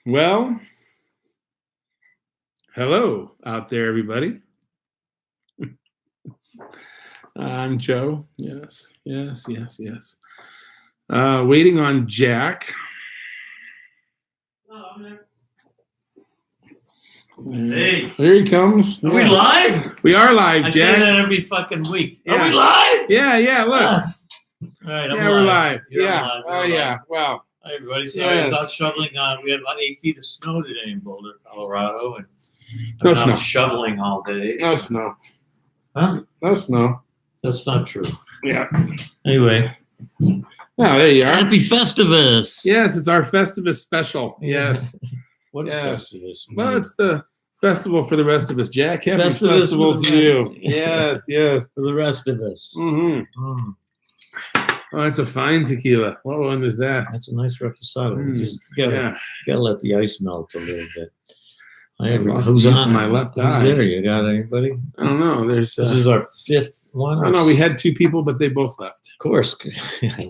Well, hello out there, everybody. I'm Joe. Yes. Waiting on Jack. Hey. There he comes. Are we live? We are live, I Jack. say that every fucking week. Yeah. Are we live? Yeah, look. All right, I'm We're live. You're Yeah. live. Oh, You're yeah. live. Wow. Hi, everybody. So Yes. I was out shoveling. We had about 8 feet of snow today in Boulder, Colorado. And No I've been snow. out shoveling all day. No snow. Huh? No snow. That's not true. Yeah. Anyway. Oh, there you are. Happy Festivus. Yes, it's our Festivus special. Yes. What is Yes. Festivus? Well, it's the festival for the rest of us, Jack. Happy Festivus festival for the to you. rest. Yes. For the rest of us. Mm-hmm. Mm. Oh, that's a fine tequila. What one is that? That's a nice reposado. Mm. Just gotta let the ice melt a little bit. I lost Who's the use on of my it? left Who's eye. there? You got anybody? I don't know. There's. This is our fifth one. Oh no, we had 2 people, but they both left. Of course.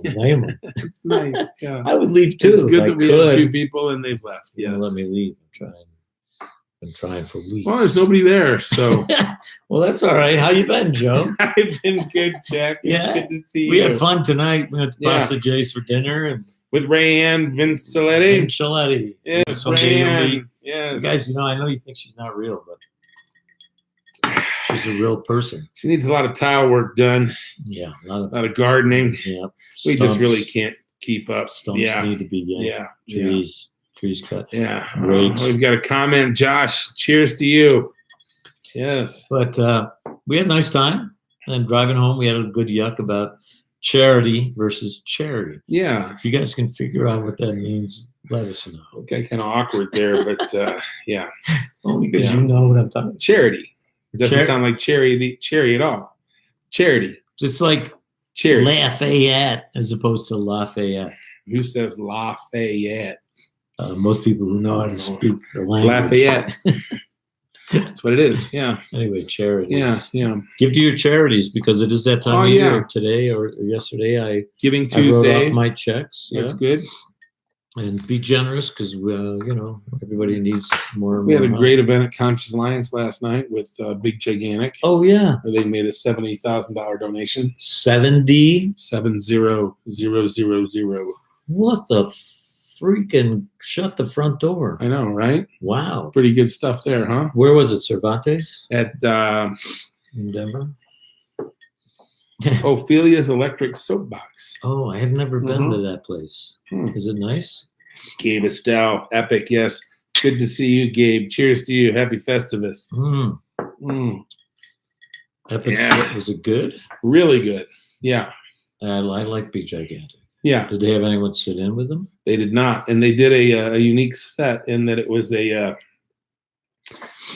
Blame them. Nice. Yeah. I would leave too. It's good if that I we could. have 2 people and they've left. You Yes. know, let me leave. Been trying for weeks. Well, there's nobody there, so. Well, that's all right. How you been, Joe? I've been good, Jack. Yeah. It's good to see We you. had fun tonight. We went to Yeah. Pasta J's for dinner and With Rayanne Vinciletti. Chiletti. Yes, Someday you'll Rayanne. meet. Yes. Guys, you know, I know you think she's not real, but she's a real person. She needs a lot of tile work done, Yeah, a lot of gardening. yeah. We just Stumps. really can't keep up. Stumps Yeah. need to be trees cut. Yeah. Rakes. We've got a comment, Josh. Cheers to you. Yes. But we had a nice time. And driving home, we had a good yuck about charity versus charity. Yeah. If you guys can figure out what that means, let us know. Okay, kind of awkward there, but yeah. Only because Yeah. you know what I'm talking about. Charity. It doesn't sound like cherry at all. Charity. It's like Charity. Lafayette as opposed to Lafayette. Who says Lafayette? Most people who know how to speak the It's language. Lafayette. That's what it is. Yeah. Anyway, charities. Yeah. Give to your charities because it is that time of yeah. year. Today or yesterday, Giving I wrote Tuesday. off my checks. That's good. And be generous because you know, everybody needs more and We more had a money. great event at Conscious Alliance last night with Big Gigantic. Oh yeah, Where they made a $70,000 donation. 70. 70000. What the freaking? Shut the front door. I know, right? Wow. Pretty good stuff there, huh? Where was it? Cervantes At in Denver. Ophelia's Electric Soapbox. Oh, I have never been to that place. Hmm. Is it nice? Gabe Estelle, epic, yes. Good to see you, Gabe. Cheers to you. Happy Festivus. Epic. Yeah. Was it good? Really good. Yeah. I like Be Gigantic. Yeah. Did they have anyone sit in with them? They did not. And they did a unique set in that it was a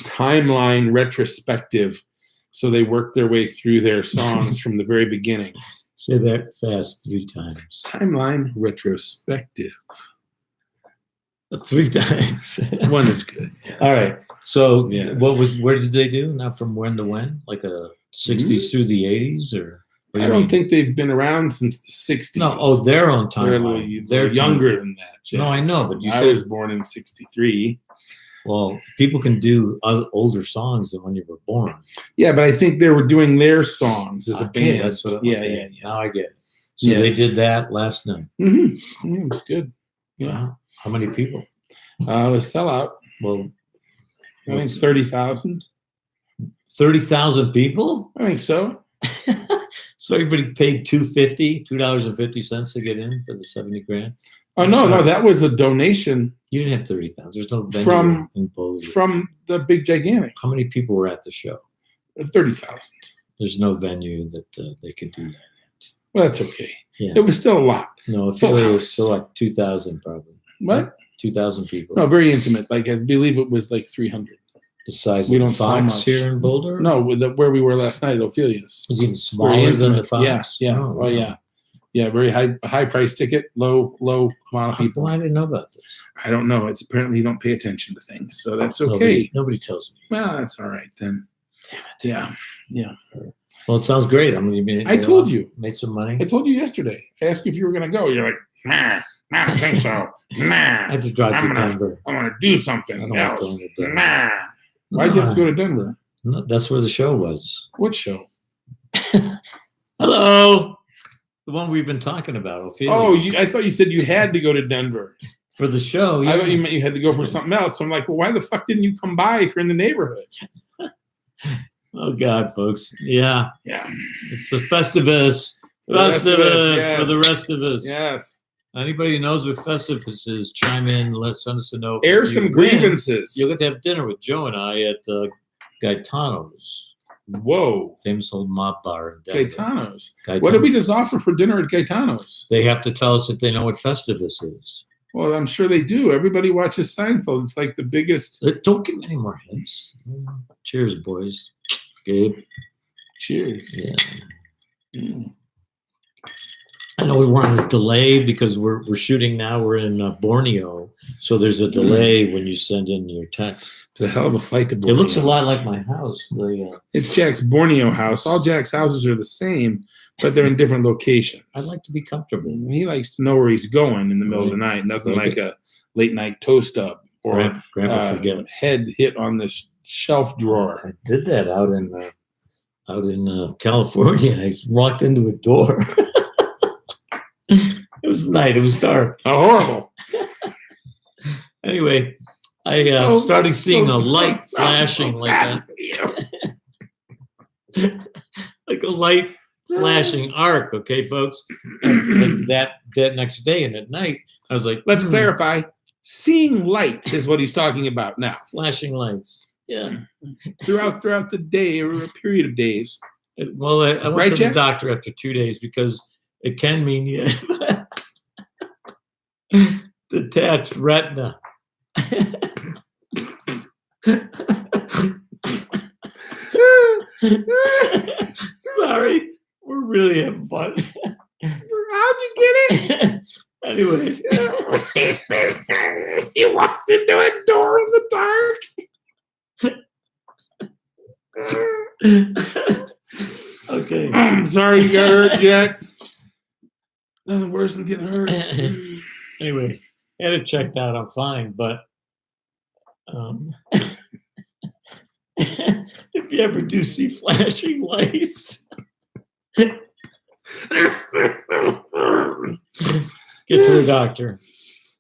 timeline retrospective. So they worked their way through their songs from the very beginning. Say that fast 3 times. Timeline retrospective. 3 times. One is good. All right. So Yes. where did they do? Not from when to when? Like a 60s through the 80s or? What do I you don't mean? think they've been around since the 60s. No, their own time. They're a little younger than that. Yeah. No, I know, but you I said, was born in 63. well, people can do older songs than when you were born. Yeah, but I think they were doing their songs as a Okay, band. that's what. Yeah. Now I get it. So they Yes. did that last night. Mm-hmm. It was good. Yeah. Wow. How many people? It was sellout. Well, I think 30,000. 30,000 people. I think so. So everybody paid $2.50 to get in for the 70 grand. Oh, no, that was a donation You didn't have 30,000. There's no venue From- in Boulder. from the Big Gigantic. How many people were at the show? 30,000. There's no venue that they could do that at. Well, that's okay. Yeah. It was still a lot. No, Full affiliate house. was still like 2,000 probably. What? 2,000 people. No, very intimate. Like, I believe it was like 300. The size We of don't the sell Fox much. here in Boulder? No, where we were last night at Ophelia's. It was even It's very smaller than the intimate. Fox? Yeah. Oh, Oh, yeah. Yeah, very high price ticket, low amount of How people. come I didn't know about this? I don't know. It's apparently you don't pay attention to things, so that's okay. Nobody tells me. Well, that's all right then. Yeah. Well, it sounds great. I mean, I told you. Made some money. I told you yesterday. I asked you if you were going to go. You're like, nah. I don't think so. Nah. I had to drive to Denver. I'm gonna do I something don't like else. going to Denver. Nah. Why'd you have to go to Denver? No, that's where the show was. What show? Hello. The one we've been talking about, Ophelia. Oh, I thought you said you had to go to Denver. For the show, yeah. I thought you meant you had to go for something else. So I'm like, well, why the fuck didn't you come by if you're in the neighborhood? Oh, God, folks. Yeah. Yeah. It's the Festivus. For the rest of us, For the rest of us. Yes. Anybody who knows what Festivus is, chime in. Send us a note. Air If you some win, grievances. You'll get to have dinner with Joe and I at Gaetano's. Whoa. Famous old mob bar in Denver. Gaetano's. What did we just offer for dinner at Gaetano's? They have to tell us if they know what Festivus is. Well, I'm sure they do. Everybody watches Seinfeld. It's like the biggest. Don't give me any more hints. Cheers, boys. Gabe. Cheers. Yeah. Mm. I know we're on a delay because we're shooting now. We're in Borneo, so there's a delay when you send in your text. It's a hell of a flight to Borneo. It looks a lot like my house. It's Jack's Borneo house. All Jack's houses are the same, but they're in different locations. I like to be comfortable. He likes to know where he's going in the middle of the night. Nothing like a late night toast up or Grandpa forgets. Head hit on the shelf drawer. I did that out in California. I walked into a door. It was night. It was dark. Oh, horrible. Anyway, I started seeing a light flashing like that. Like a light flashing arc, okay, folks? Like that next day and at night, I was like, let's clarify. Seeing lights is what he's talking about now. Flashing lights. Yeah. Throughout the day or a period of days. Well, I went to the doctor after 2 days because it can mean detached retina. Sorry, we're really having fun. How'd you get it? Anyway, you walked into a door in the dark. Okay. I'm sorry you got hurt, Jack. Nothing worse than getting hurt. Anyway, had it checked out. I'm fine, but if you ever do see flashing lights, get to a doctor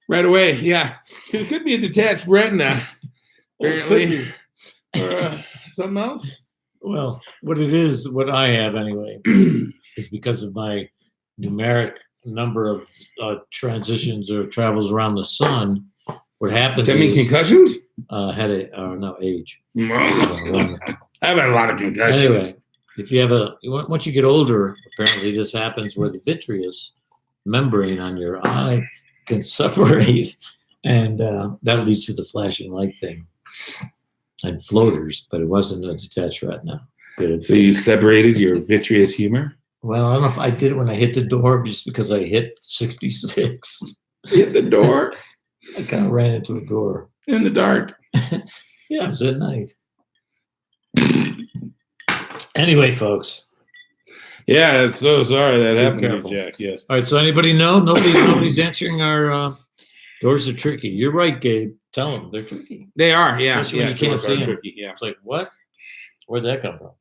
right away. Yeah, it could be a detached retina, apparently, or something else. Well, what it is, what I have anyway, is because of my numeric number of transitions or travels around the sun. What happens? That mean concussions? Age. I've had a lot of concussions. Anyway, if you have once you get older, apparently this happens where the vitreous membrane on your eye can separate, and that leads to the flashing light thing. And floaters, but it wasn't a detached retina. Good. So you separated your vitreous humor? Well, I don't know if I did it when I hit the door, just because I hit 66. Hit the door? I kind of ran into a door. In the dark. Yeah, it was at night. Anyway, folks. Yeah, I'm so sorry that happened to you, careful. Jack. Yes. All right, so anybody know? Nobody's answering our doors are tricky. You're right, Gabe. Tell them they're tricky. They are, yeah. Especially yeah, when you can't see them. tricky, yeah. It's like, what? Where'd that come from? All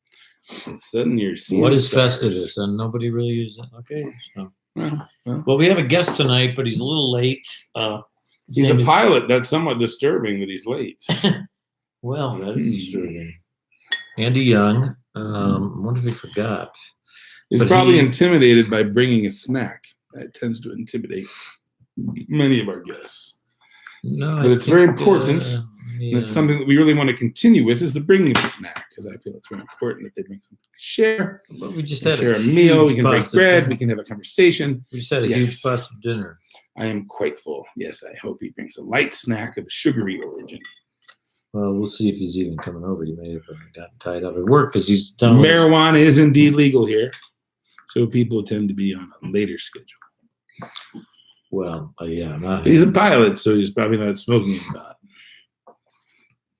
of a sudden you're seeing What is stars. Festivus? And nobody really uses it. Okay. So. Well, Well, we have a guest tonight, but he's a little late. he's a pilot. That's somewhat disturbing that he's late. Well, that is disturbing. Andy Young. I wonder if he forgot. He's But probably he- intimidated by bringing a snack. That tends to intimidate many of our guests. No, But it's very important, yeah. And it's something that we really want to continue with is the bringing of a snack, because I feel it's very important that they bring something to share. Well, we just We had share a meal. huge We can break pasta bread. dinner. We can have a conversation. We just had a Yes. huge pasta dinner. I am quite full. Yes, I hope he brings a light snack of a sugary origin. Well, we'll see if he's even coming over. He may have gotten tied up at work because he's done. Marijuana is indeed legal here, so people tend to be on a later schedule. Well, yeah. He's a pilot, so he's probably not smoking any pot.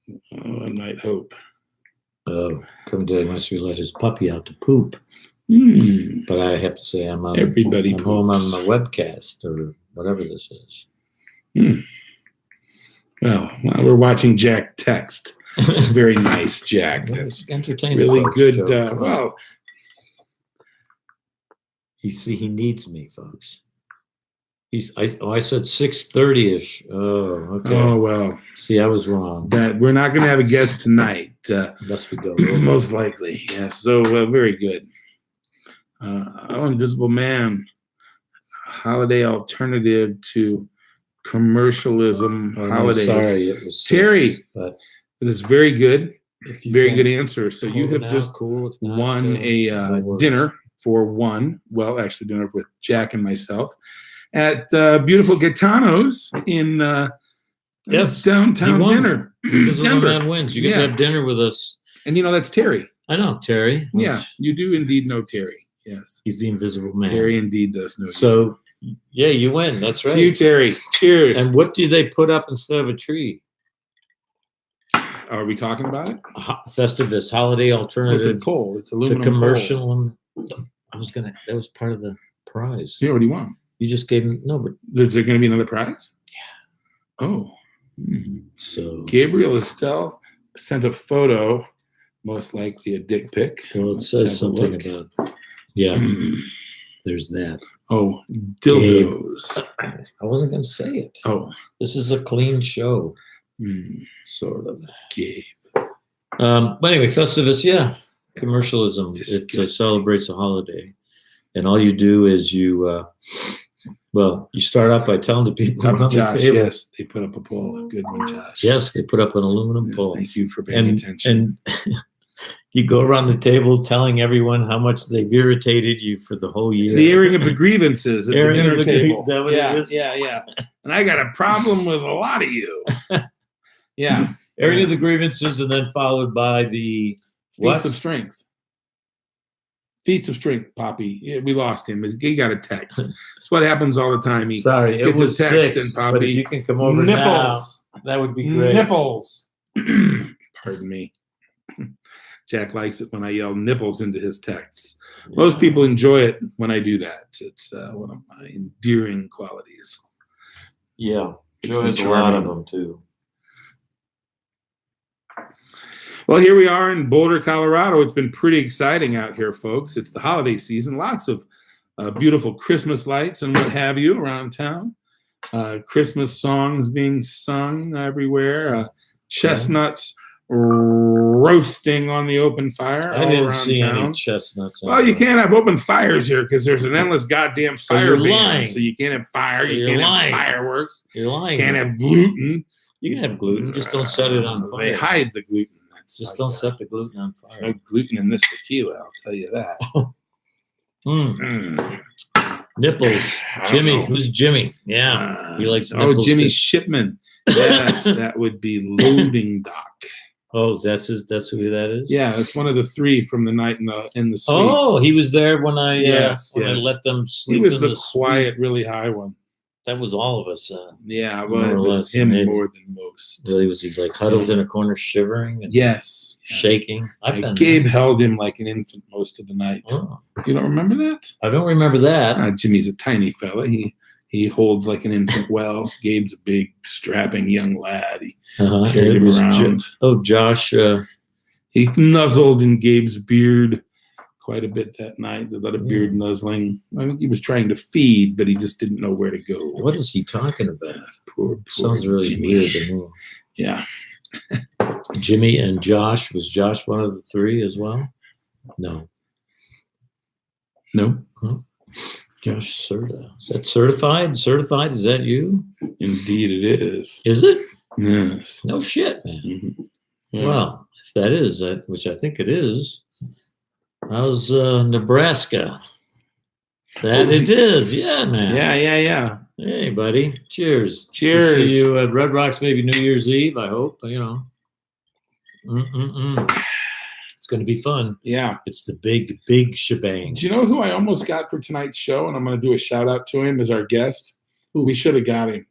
Oh, I might hope. Oh, come day must we let his puppy out to poop. But I have to say I'm home on my webcast or whatever this is. Well, we're watching Jack text. It's very nice, Jack. That's entertaining. Really folks, good. Well, you see, he needs me, folks. I said 6:30ish. Oh, okay. Oh well. See, I was wrong. That we're not going to have a guest tonight. Unless we go. Most likely, yes. So very good. Invisible Man, holiday alternative to commercialism holidays. No, sorry, it was Terry. But it is very good. Very good answer. So you have now, just won a dinner for one. Well, actually, dinner with Jack and myself at beautiful Gitano's in downtown dinner. Invisible Man wins. You get to have dinner with us. And that's Terry. I know Terry. Yeah, you do indeed know Terry. Yes, he's the invisible man. Terry indeed does know. So, yeah, you win. That's right. To you, Terry. Cheers. And what do they put up instead of a tree? Are we talking about it? Festivus holiday alternative. It's a pole. It's aluminum. The commercial. That was part of the prize. You already won. You just gave him but is there going to be another prize? Yeah. Oh. So Gabriel Estelle sent a photo, most likely a dick pic. Well, it says something about. Yeah. There's that. Oh, dildos. I wasn't going to say it. Oh. This is a clean show. Sort of. Gabe. But anyway, Festivus, yeah. Commercialism. It celebrates a holiday. And all you do is you start out by telling the people around the table. Yes, they put up a pole. A good one, Josh. Yes, they put up an aluminum pole. Thank you for paying attention. And you go around the table telling everyone how much they've irritated you for the whole year. The airing of the grievances at the dinner table. Yeah. And I got a problem with a lot of you. Yeah. Airing of the grievances, and then followed by the feats of strength. Feats of strength, Poppy. Yeah, we lost him. He got a text. That's what happens all the time. Sorry, it was a text, and Poppy. But if you can come over nipples. Now, that would be great. Nipples. Pardon me. Jack likes it when I yell nipples into his texts. Most people enjoy it when I do that. It's one of my endearing qualities. Yeah, Joe has a lot of them too. Well, here we are in Boulder, Colorado. It's been pretty exciting out here, folks. It's the holiday season. Lots of beautiful Christmas lights and what have you around town. Christmas songs being sung everywhere. Chestnuts roasting on the open fire. I didn't see any chestnuts. Well, you can't have open fires here because there's an endless goddamn fire ban. So you can't have fire. You can't have fireworks. You're lying. You can't have gluten. You can have gluten. Just don't set it on fire. They hide the gluten. Just don't set the gluten on fire. No gluten in this tequila, I'll tell you that. Nipples. Jimmy. Who's Jimmy? Yeah. He likes nipples. Oh, Jimmy Shipman. Yes, that would be Loading Dock. Oh, that's who that is? Yeah, that's one of the three from the night in the suites. Oh, he was there when I let them sleep. He was the quiet, really high one. That was all of us. Yeah, well, it was him more than most. Really, was he like huddled in a corner, shivering? And shaking. Gabe held him like an infant most of the night. Oh. You don't remember that? I don't remember that. Jimmy's a tiny fella. He holds like an infant well. Gabe's a big, strapping young lad. He carried him around. Josh. He nuzzled in Gabe's beard quite a bit that night. A lot of beard nuzzling. I think he was trying to feed, but he just didn't know where to go. What is he talking about? Poor sounds really Jimmy. Weird to me. Yeah. Jimmy and Josh. Was Josh one of the three as well? No. Huh? Josh Serta. Is that certified? Certified? Is that you? Indeed it is. Is it? Yes. No shit, man. Mm-hmm. Yeah. Well, if that is that, which I think it is, how's Nebraska? It is. Yeah, man. Yeah. Hey, buddy. Cheers. Cheers. See you at Red Rocks maybe New Year's Eve, I hope. It's going to be fun. Yeah. It's the big shebang. Do you know who I almost got for tonight's show? And I'm going to do a shout out to him as our guest. We should have got him.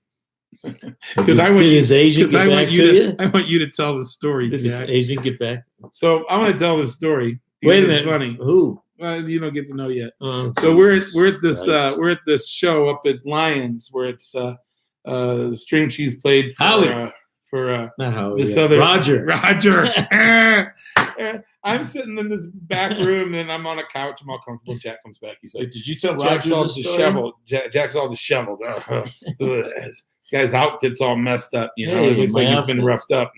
Because I want his agent get back to you? I want you to tell the story. Did his agent get back? So I want to tell the story. Wait a minute. It's funny. Who? You don't get to know yet. Oh, So Jesus we're at this Christ. we're at this show up at Lions where it's string cheese played Howie. for Not Howie. this yeah. other Roger. I'm sitting in this back room and I'm on a couch. I'm all comfortable. Jack comes back. He's like, Did you tell Jack's Roger all this story? disheveled. Jack's all disheveled. His guy's outfit's all messed up. You know, Hey, it looks my like he's been outfit's- roughed up.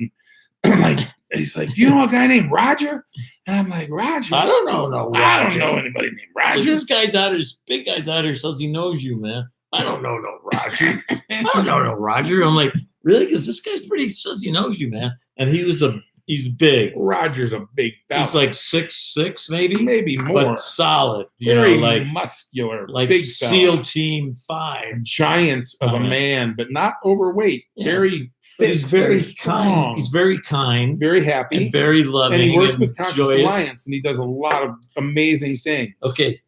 And I'm like, he's like, you know a guy named Roger? And I'm like, Roger? I don't know no Roger. I don't know anybody named So Roger. this guy's out here, this big guy's out here says he knows you, man. I don't know no Roger. I don't know no Roger. I'm like, really? Because this guy's pretty says he knows you, man. And he's big. Roger's a big fella. He's like 6'6", maybe more. but solid. You Very know, like muscular, like big SEAL fella. Team 5. Giant of a man, but not overweight. Yeah. Very But fit. he's very strong. kind. He's very kind very happy. and very loving. And he works with Conscious joyous. Alliance, and he does a lot of amazing things. Okay,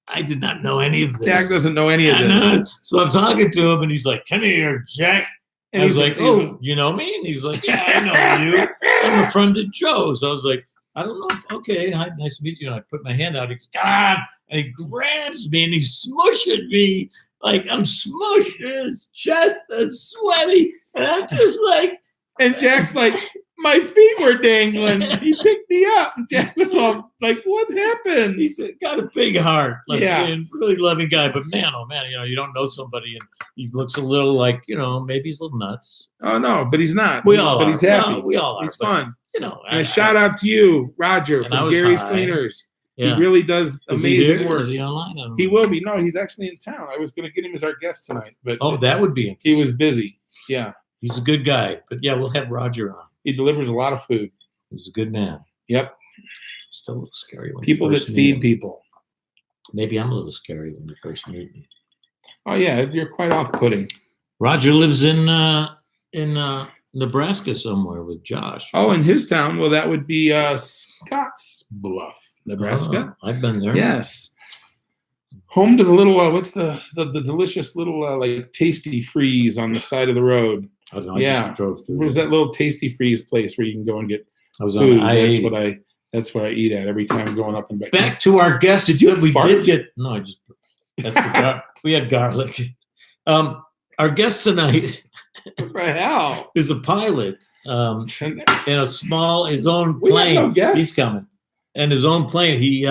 I did not know any of this. Jack doesn't know any of I this. know. So I'm talking to him, and he's like, "Come here, Jack." And I was like, "Oh, you know me?" And he's like, "Yeah, I know you. I'm a friend of Joe's." I was like, "I don't know if okay, hi, nice to meet you." And I put my hand out. He goes, "Come on!" And he grabs me and he's smushing me like I'm smushed in his chest and sweaty, and I'm just like, And Jack's like, my feet were dangling. He picked me up. And Jack was all like, what happened? he's got a big heart, like Yeah. and really loving guy. But man, oh man, you know, you don't know somebody, and he looks a little like, you know, maybe he's a little nuts. Oh, no, but he's not. We all but are. he's happy. No, we all are. He's but, fun. You know, And a shout out to you, Roger, And I from was Gary's high. Cleaners. Yeah. He really does Is he amazing here? work. Is he online? I don't He know. will be. No, he's actually in town. I was going to get him as our guest tonight, but Oh, that would be he interesting. was busy. Yeah. He's a good guy. But yeah, we'll have Roger on. He delivers a lot of food. He's a good man. Yep. Still a little scary when People you that first meet feed him. people. Maybe I'm a little scary when you first meet me. Oh, yeah. You're quite off-putting. Roger lives in Nebraska somewhere with Josh. Oh, in his town, well, that would be Scotts Bluff, Nebraska. Oh, I've been there. Yes. Home to the little, what's the delicious little, like, Tasty Freeze on the side of the road. I don't know. I Yeah. just drove through. Where's that little Tasty Freeze place where you can go and get I was food? on I-80. That's what I eat at every time I'm going up and back. Back to our guest. Did you we fart? did get no. I just that's the we had garlic. Our guest tonight What the hell? is a pilot in a small his own We got plane. no guest. He's coming, and his own plane. He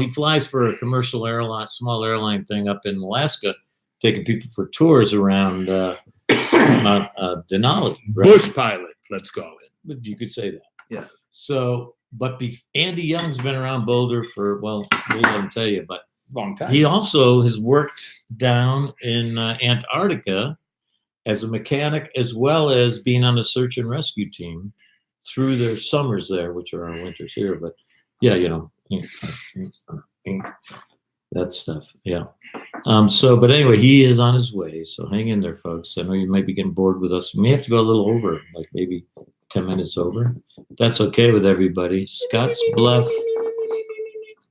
flies for a commercial airline, small airline thing up in Alaska, taking people for tours around Mount Denali. Right? Bush pilot, let's call it. You could say that. Yeah. So, but Andy Young's been around Boulder for, well, we'll let him tell you, but Long time. he also has worked down in Antarctica as a mechanic, as well as being on the search and rescue team through their summers there, which are our winters here. But yeah, you know, that stuff. Yeah. But anyway, he is on his way. So hang in there, folks. I know you might be getting bored with us. We may have to go a little over, like maybe 10 minutes over. That's okay with everybody. Scotts Bluff.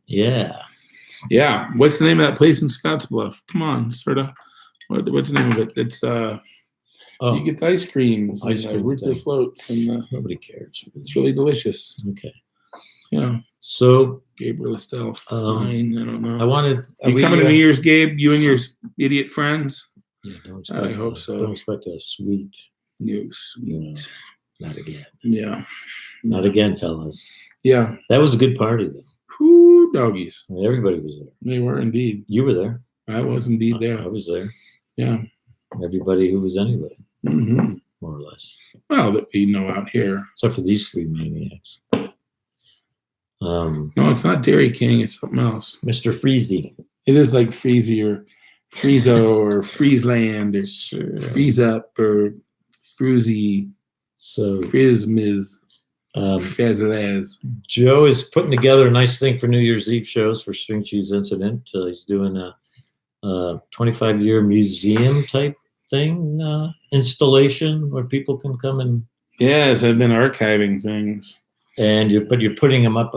Yeah. Yeah. What's the name of that place in Scotts Bluff? Come on, sort of. What's the name of it? It's you get the ice creams, Ice and cream root beer thing. floats, and Nobody cares. it's really delicious. Okay. Yeah. So Gabriel Estelle, fine. I don't know. I wanted. You coming to New Year's, Gabe? You and your idiot friends? Yeah, don't expect I hope so. Don't expect a sweet. You sweet. Not again. Yeah. Not again, fellas. Yeah. That was a good party, though. Whoo, doggies. I mean, everybody was there. They were indeed. You were there. I was indeed I there. was there. Yeah. Everybody who was anyway, Hmm. more or less, Well, that we know out here. except for these three maniacs. No, it's not Dairy King. It's something else. Mr. Freezy. It is like Freezy or Friezo or Friesland or Sure. Freeze Up or Fruzy, So Frizmiz, um, Fazalaz. Joe is putting together a nice thing for New Year's Eve shows for String Cheese Incident. He's doing a 25-year museum type thing, installation where people can come and Yes, I've been archiving things. you're putting them up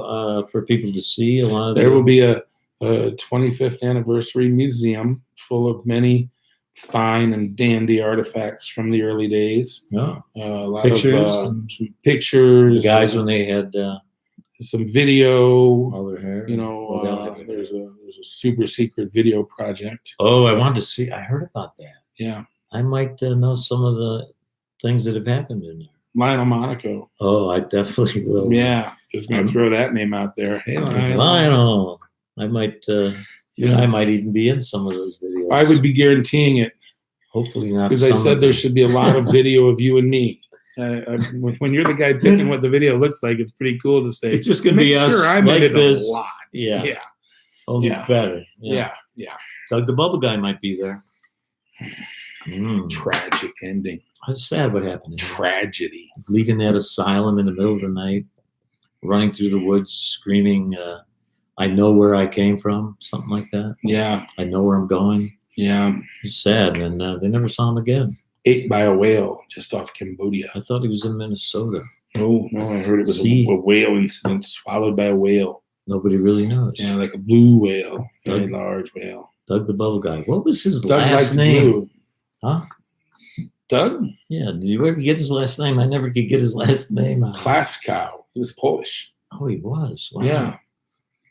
for people to see. A lot of There will be a 25th anniversary museum full of many fine and dandy artifacts from the early days. no, A lot Pictures of and- some pictures. the guys when they had some video. All their hair. You know, Well, they'll have their there's hair. a super secret video project. Oh, I wanted to see. I heard about that. Yeah, I might know some of the things that have happened in there. Lionel Monaco. Oh, I definitely will. Yeah, just gonna throw that name out there. Hey, Lionel. I might. I might even be in some of those videos. I would be guaranteeing it. Hopefully not. Because I said there should be a lot of video of you and me. When you're the guy picking what the video looks like, it's pretty cool to say. It's just gonna be us. Sure, I like made it this. a lot. Yeah. Yeah. Only Yeah. better. Yeah. Doug the Bubble Guy might be there. Tragic ending. That's sad what happened. Tragedy. Leaving that asylum in the middle of the night, running through the woods, screaming, I know where I came from, something like that. Yeah. I know where I'm going. Yeah. It's sad, and they never saw him again. Ate by a whale just off Cambodia. I thought he was in Minnesota. Oh, no, I heard it was a whale incident, swallowed by a whale. Nobody really knows. Yeah, like a blue whale, very large whale. Doug the Bubble Guy. What was his Doug last name? Blue. Huh? Doug? Yeah, did you ever get his last name? I never could get his last name out. Klaskow. He was Polish. Oh, he was. Wow. Yeah.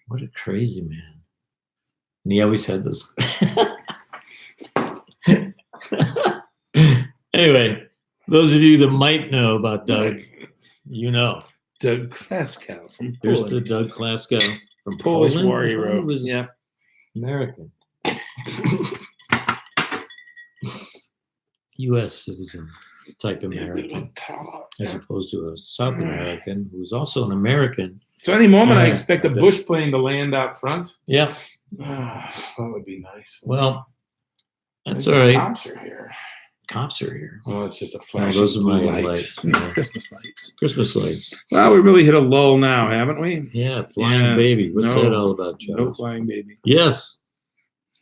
What a crazy man. And he always had those. Anyway, those of you that might know about Doug, you know. Doug Klaskow from Poland. Here's the Doug Klaskow from Polish Poland. war hero. Was Yeah. American. U.S. citizen type American, as opposed to a South American who was also an American. So any moment I Yeah. expect a Bush plane to land out front. Yeah. That would be nice. Well, that's all right. Cops are here. Cops are here. Well, it's just a flash. Those are my lights. lights. Yeah. Christmas lights. Christmas lights. Well, we really hit a lull now, haven't we? Yeah, flying Yes. baby. What's No. that all about, Joe? No flying baby. Yes.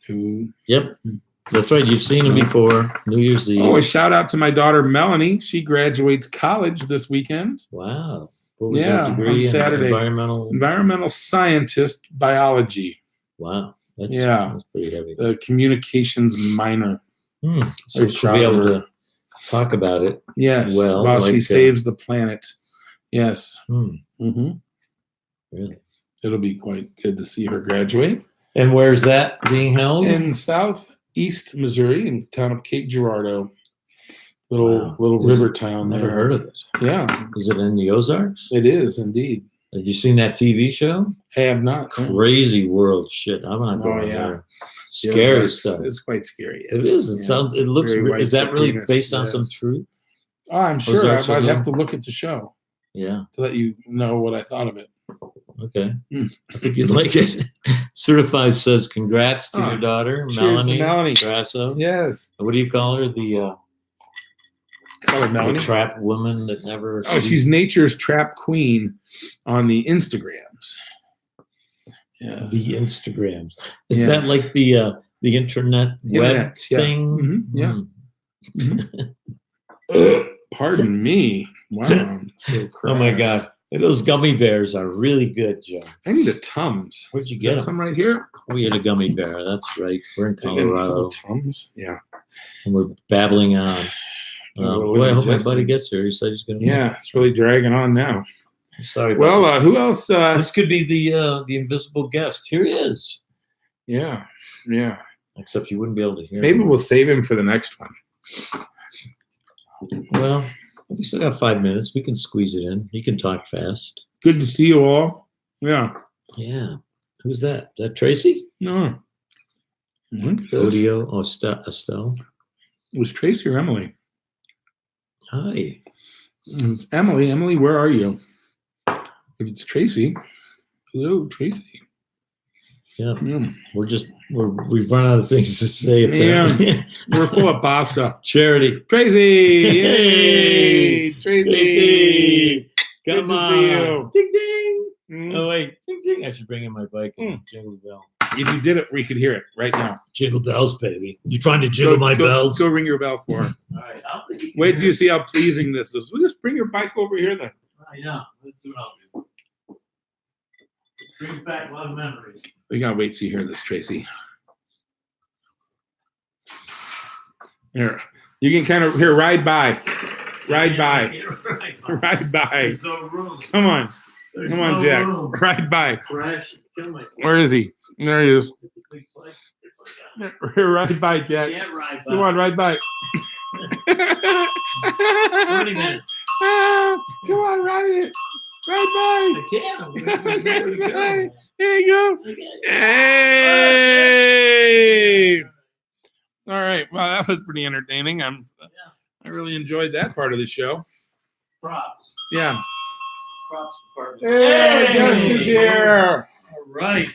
Who? Yep. That's right. You've seen him before. New Year's Eve. Oh, a shout out to my daughter Melanie. She graduates college this weekend. Wow. What was Yeah, that degree on in? Saturday. Environmental scientist biology. Wow. That's pretty heavy. The communications minor. So she'll be able to talk about it. Yes. Well, while like, she saves the planet. Yes. Really? It'll be quite good to see her graduate. And where's that being held? In southeast Missouri, in the town of Cape Girardeau. Little river town. Never heard of it. Yeah. Is it in the Ozarks? It is indeed. Have you seen that TV show? I have not. Crazy world shit. I'm not going there. Scary stuff. It's quite scary. It is. It sounds. It looks. Is that really based on some truth? Oh, I'm sure. I'd have to look at the show. Yeah. To let you know what I thought of it. Okay. I think you'd like it. Certified says congrats to your daughter, Melanie Grasso. Yes. What do you call her? The Melanie? trap woman that never. Oh, she's nature's trap queen on the Instagrams. Yes. The Instagrams. Is that like the internet web thing? Yeah. Pardon me. Wow. So oh my God. Those gummy bears are really good, Joe. I need a Tums. Where'd you get them? Some right here. We had a gummy bear. That's right. We're in Colorado. Tums. Yeah. And we're babbling on. Boy, I hope my buddy gets here. He said he's going to. Yeah, it's really dragging on now. Sorry. Well, who else? This could be the invisible guest. Here he is. Yeah. Yeah. Except you wouldn't be able to hear Maybe him. We'll save him for the next one. Well, we still got 5 minutes. We can squeeze it in. He can talk fast. Good to see you all. Yeah. Yeah. Who's that? Is that Tracy? No. Odio Estelle. It was Tracy or Emily? Hi. It's Emily. Emily, where are you? If it's Tracy, hello, Tracy. Yeah. We've run out of things to say. Apparently. Yeah. We're full of pasta. Charity. Tracy. Yay. Tracy. Come on. See you. Ding ding. Oh wait. Ding ding. I should bring in my bike and jingle the bell. If you did it, we could hear it right now. Jingle bells, baby. You trying to jingle my bells? Go ring your bell for her. All right. Wait till you see how pleasing this is. We'll just bring your bike over here then. Yeah. Let's do it. I'll do. Brings back a lot of memories. We gotta wait till you hear this, Tracy. Here, you can kind of ride by. Ride by. Ride by. There's no room. Come on. There's Come on, no Jack. room. Ride by. Crash. Kill myself. Where is he? There he is. It's a big flight. It's like that. Ride by, Jack. Can't ride by. Come on, ride by. 30 minutes. Come on, ride it. Ride by. I can't. I'm gonna nowhere to go. There you go. Okay. Hey. All right. Well, that was pretty entertaining. I really enjoyed that part of the show. Props. Yeah. Props department. Hey, guest is here. All right.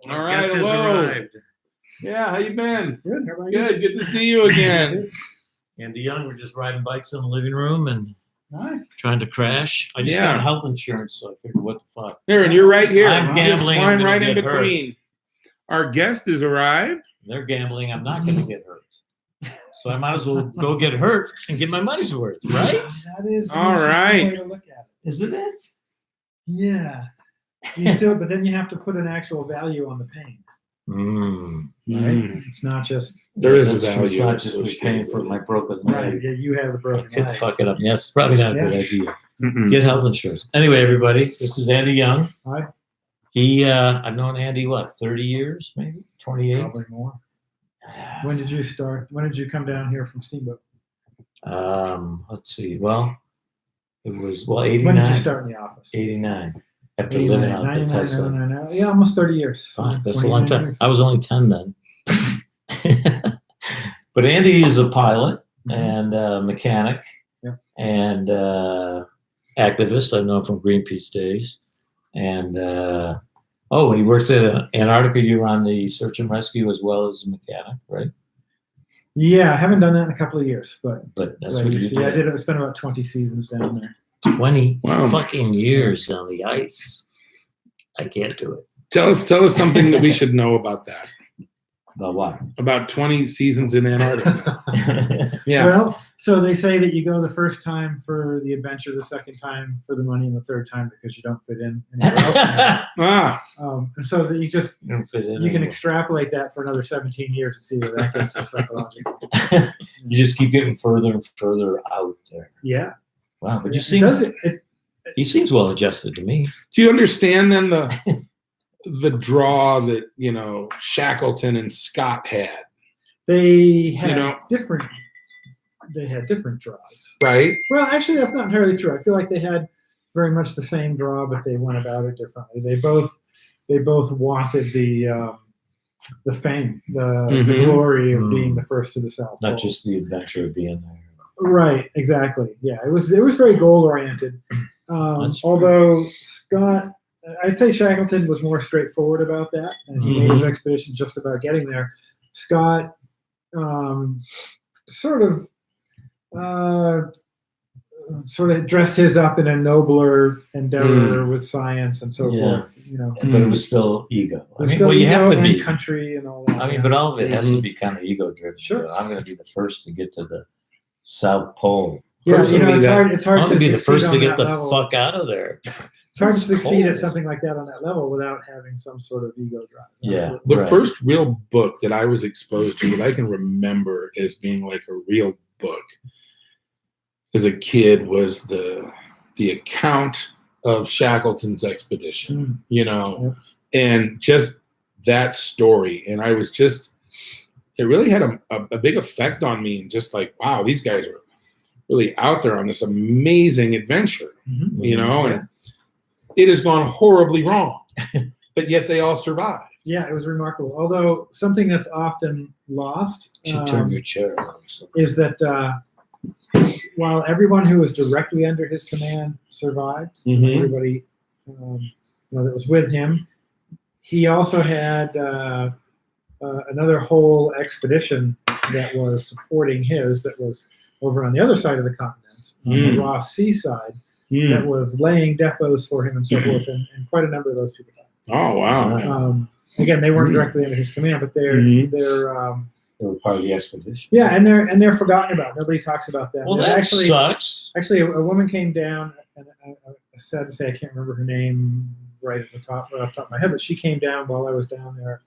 All right. Guest has Hello. arrived. Yeah. How you been? Good. How about you? Good. Good to see you again. Andy Young, we're just riding bikes in the living room and Nice. trying to crash. I just Yeah. got health insurance, so I figured, what the fuck? Here, and you're right here. I'm Just gambling, I'm climb gonna right in get hurt. between. Our guest has arrived. They're gambling. I'm not going to get hurt. So I might as well go get hurt and get my money's worth, right? That is an All interesting right. way to look at it. Isn't it? Yeah. You still, but then you have to put an actual value on the pain, Mm. right? It's not just There is a That's true. value It's not just me associated paying for with my it. broken right. leg. Yeah, you have the I broken could leg. fuck it up. Yes, it's probably not a good Yeah. idea. Mm-mm. Get health insurance. Anyway, everybody, this is Andy Young. Hi. I've known Andy, 30 years, maybe? 28? Probably more. When did you start? When did you come down here from Steamboat? Let's see. Well, it was, 89. When did you start in the office? 89. After living out at 99, Tesla. 99. Yeah, almost 30 years. Fuck, that's a long 29 time. years. I was only 10 then. But Andy is a pilot and a mechanic Yeah. and activist. I've known from Greenpeace days. And when he works at Antarctica, you were on the search and rescue as well as a mechanic, right? Yeah, I haven't done that in a couple of years, but But that's I what you used to. Yeah, I did. did. I spent about 20 seasons down there. 20 Wow. fucking years on the ice. I can't do it. Tell us something that we should know about that. But why? About 20 seasons in Antarctica. Yeah. Well, so they say that you go the first time for the adventure, the second time for the money, and the third time because you don't fit in anywhere else. Ah. And so that you just You don't fit in you can anymore. extrapolate that for another 17 years and see where that gets you psychologically. You just keep getting further and further out there. Yeah. Wow, but It you seem does it. he seems well adjusted to me. Do you understand then the draw that Shackleton and Scott had, They had know- different. They had different draws. right? Well, actually, that's not entirely true. I feel like they had very much the same draw, but they went about it differently. They both wanted the fame, the Mhm. glory of being the first to the South Not Pole. just the adventure of being there. Right, exactly. Yeah, it was very goal oriented. That's true. Although Scott, I'd say Shackleton was more straightforward about that, and he made his expedition just about getting there. Scott sort of dressed his up in a nobler endeavor with science and so Yeah. forth. But it was still ego. I There's mean, still well, you have ego to and be. country and all that. I mean, yeah. but all of it has to Mhm. be kind of ego driven. Sure. I'm going to be the first to get to the South Pole. yeah, personally, it's that- hard. It's hard I'm to going to be the succeed first to on get that the level. fuck out of there. It's hard to It's succeed cold. at something like that on that level without having some sort of ego drive. Yeah. The Right. first real book that I was exposed to that I can remember as being like a real book as a kid was the account of Shackleton's expedition, and just that story. And I was just, it really had a big effect on me, and just like, wow, these guys are really out there on this amazing adventure, and it has gone horribly wrong, but yet they all survived. Yeah, it was remarkable. Although something that's often lost You should turn your chair around. So. is that while everyone who was directly under his command survived, Mhm. everybody that was with him, he also had another whole expedition that was supporting his, that was over on the other side of the continent, on the Ross Sea side, that was laying depots for him and so forth, and quite a number of those people died. Oh, wow. Right. Again, they weren't directly under his command, but they're They were part of the expedition. yeah, and they're forgotten about. Nobody talks about them. Well, There's that actually, sucks. Actually, a woman came down, and I sad to say I can't remember her name right off the top of my head, but she came down while I was down there.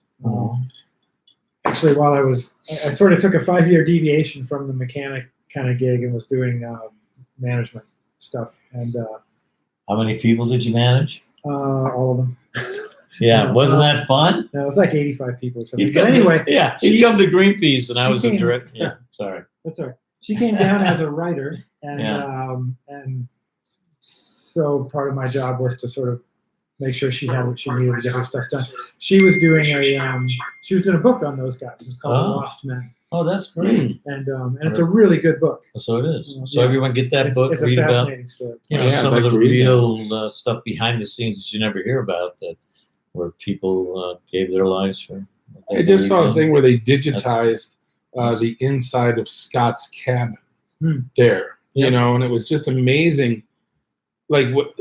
Actually, while I sort of took a 5-year deviation from the mechanic kind of gig and was doing management stuff, and How many people did you manage? All of them. Yeah, No, wasn't that fun? No, it was like 85 people or something. He'd But come anyway, he'd come to Greenpeace, and I she was the came- director. Yeah, sorry. that's all right. She came down as a writer, and and so part of my job was to sort of make sure she had what she needed to get her stuff done. She was doing a book on those guys. It's called Lost Men, Oh, that's great. and it's a really good book. So it is. So Yeah. everyone get that book, It's a read about fascinating story. Yeah, some I'd like of to the read that. real stuff behind the scenes that you never hear about, that where people gave their lives for. what they I just saw a believed in. thing where they digitized the inside of Scott's cabin there, Yep. and it was just amazing. Like what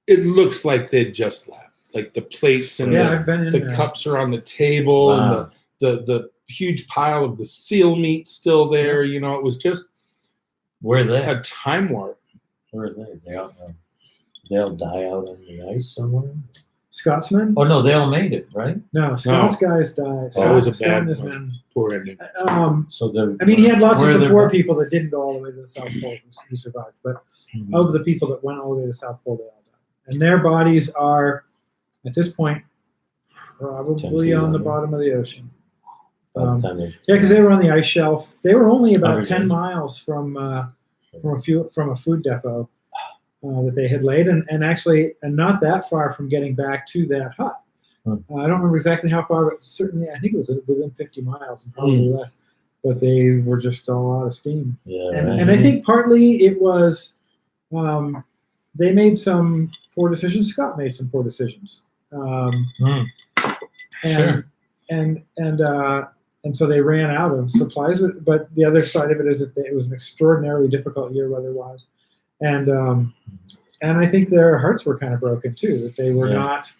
it looks like they just left. Like the plates and Yeah, I've been in the there. cups are on the table, Wow. and the huge pile of the seal meat still there. It was just Where are they? a time warp. Where are they? They'll die out on the ice somewhere. Scotsman? Oh no, they all made it, right? No, Scott's guys died. That was a Scott and bad his one. men. Poor ending. So they're. I mean, he had lots of where they're support from? people that didn't go all the way to the South Pole who survived, but Mhm. of the people that went all the way to the South Pole, they all died. And their bodies are, at this point, 10 probably feet on the under. bottom of the ocean. By the time they- Yeah, because they were on the ice shelf. They were only about 100 10 days. miles from a food depot that they had laid, and not that far from getting back to that hut. Hmm. I don't remember exactly how far, but certainly I think it was within 50 miles and probably less. But they were just all out of steam. Yeah, And, right. and I think partly it was they made some poor decisions. Scott made some poor decisions. Hmm. And, and so they ran out of supplies. But the other side of it is that it was an extraordinarily difficult year weather-wise. And I think their hearts were kind of broken too, that they were not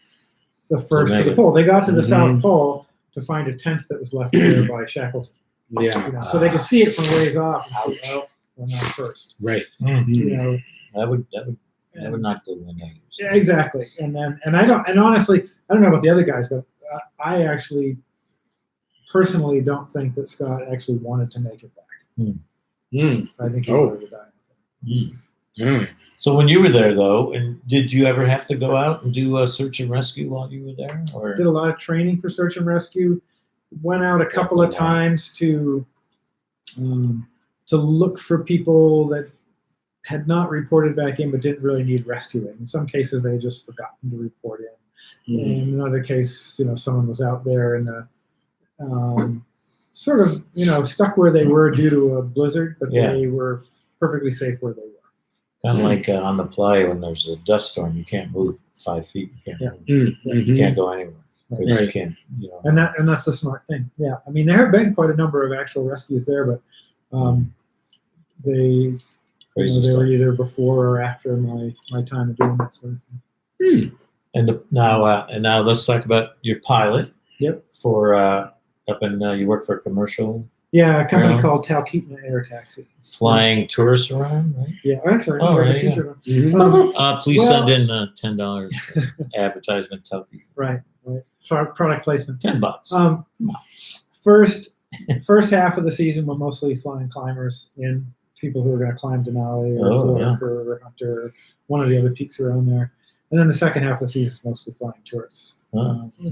the first to the pole. They got to the South Pole to find a tent that was left there by Shackleton. Yeah. So they could see it from ways off and say, "Oh, we're not first." Right. Mhm. That would not go in the negatives. Yeah, exactly. And honestly, I don't know about the other guys, but I actually personally don't think that Scott actually wanted to make it back. I think he wanted to die. So when you were there, though, and did you ever have to go out and do a search and rescue while you were there? Or Did a lot of training for search and rescue. Went out a couple of times to look for people that had not reported back in but didn't really need rescuing. In some cases, they had just forgotten to report in. In another case, someone was out there and sort of, stuck where they were due to a blizzard, but they were perfectly safe where they were. kind of like on the playa when there's a dust storm, you can't move 5 feet. You can't, move. You can't go anywhere. Because you can't, And that's the smart thing. Yeah, I mean, there have been quite a number of actual rescues there, but they were either before or after my time of doing that sort of thing. And now let's talk about your pilot. Yep. For up in you work for a commercial. Yeah, a company called Talkeetna Air Taxi. Flying tourists around, right? Yeah, actually, Please send in $10 for advertisement. Right. So product placement. $10. First half of the season, we're mostly flying climbers in, people who are going to climb Denali or Forker or Hunter or one of the other peaks around there. And then the second half of the season is mostly flying tourists.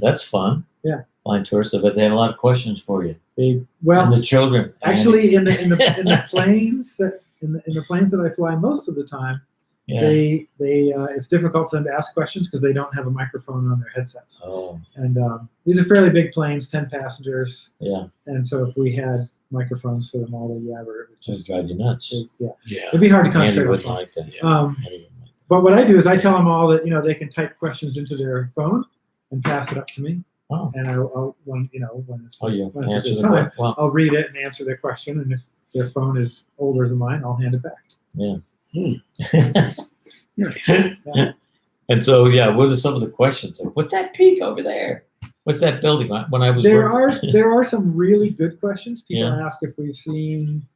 That's fun. Yeah. Flying tourists. I bet they had a lot of questions for you. And the children. Actually, in the planes that I fly most of the time, they it's difficult for them to ask questions because they don't have a microphone on their headsets. Oh. And these are fairly big planes, 10 passengers. Yeah. And so if we had microphones for them all, it would just drive you nuts. It'd be hard to concentrate. Andy wouldn't like that. But what I do is I tell them all that they can type questions into their phone and pass it up to me. Oh. And I'll when it's a good time, I'll read it and answer their question. And if their phone is older than mine, I'll hand it back. Yeah. Nice. Yeah. And so, what are some of the questions? Like, what's that peak over there? What's that building? When I was there are some really good questions. People ask if we've seen,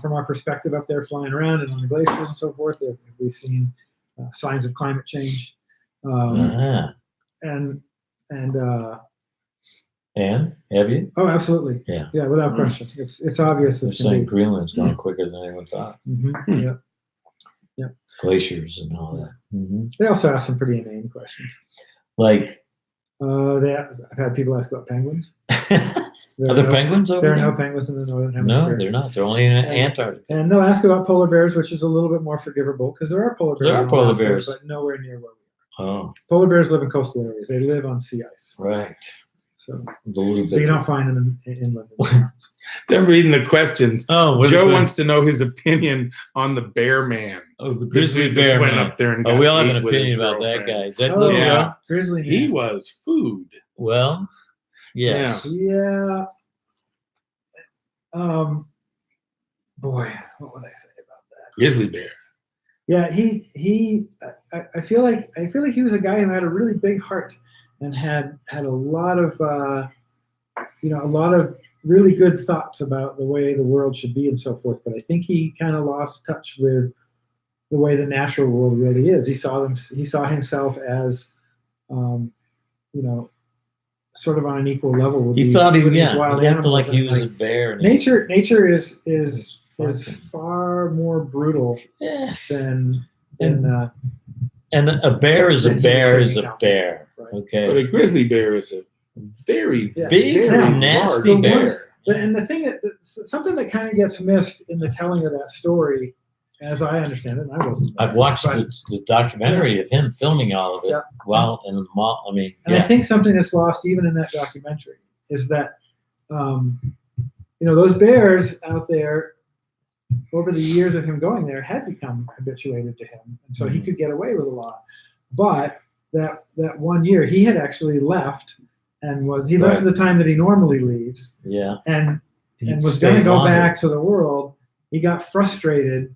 from our perspective up there flying around and on the glaciers and so forth, have we seen signs of climate change? And have you? Oh, absolutely. Yeah, without question. It's obvious. They're saying Greenland's going quicker than anyone thought. Yeah. glaciers and all that. They also ask some pretty inane questions. Like, I've had people ask about penguins. are there penguins over there? there? There are no penguins in the northern hemisphere. No, they're not. They're only in Antarctica. And they'll ask about polar bears, which is a little bit more forgivable because there are polar bears. There are in polar Alaska, bears. but nowhere near where we are. Oh, Polar bears live in coastal areas. They live on sea ice. right. So A little you bit. don't find them in inland. I'm reading the questions. Oh, Joe wants to know his opinion on the bear man. Oh, the grizzly That bear went man. up there and Oh, got we all have an ate with his opinion about that girlfriend. guy. Is that Oh, little yeah. Joe? Grizzly man. He was food. Well, yes. Yeah. Boy, what would I say about that? Grizzly bear. Yeah, I feel like he was a guy who had a really big heart and had a lot of a lot of really good thoughts about the way the world should be and so forth. But I think he kind of lost touch with the way the natural world really is. He saw himself as sort of on an equal level with He thought with he these acted animals like he and, was a bear. And nature is fucking- far more brutal yes. than And a bear is a than he bear was is a taking out. bear. Right. But Okay. a grizzly bear is a very, Yeah. Big, very nasty large bear. And the thing something that kind of gets missed in the telling of that story, as I understand it, and I wasn't there, I've watched but- the documentary of him filming all of it. Yeah. Well, and I mean, And I yeah. think something that's lost even in that documentary is that, those bears out there, over the years of him going there, had become habituated to him, and so he could get away with a lot. But that 1 year, he had actually left, and left at the time that he normally leaves, Yeah. and He was going to stayed go longer. back to the world. He got frustrated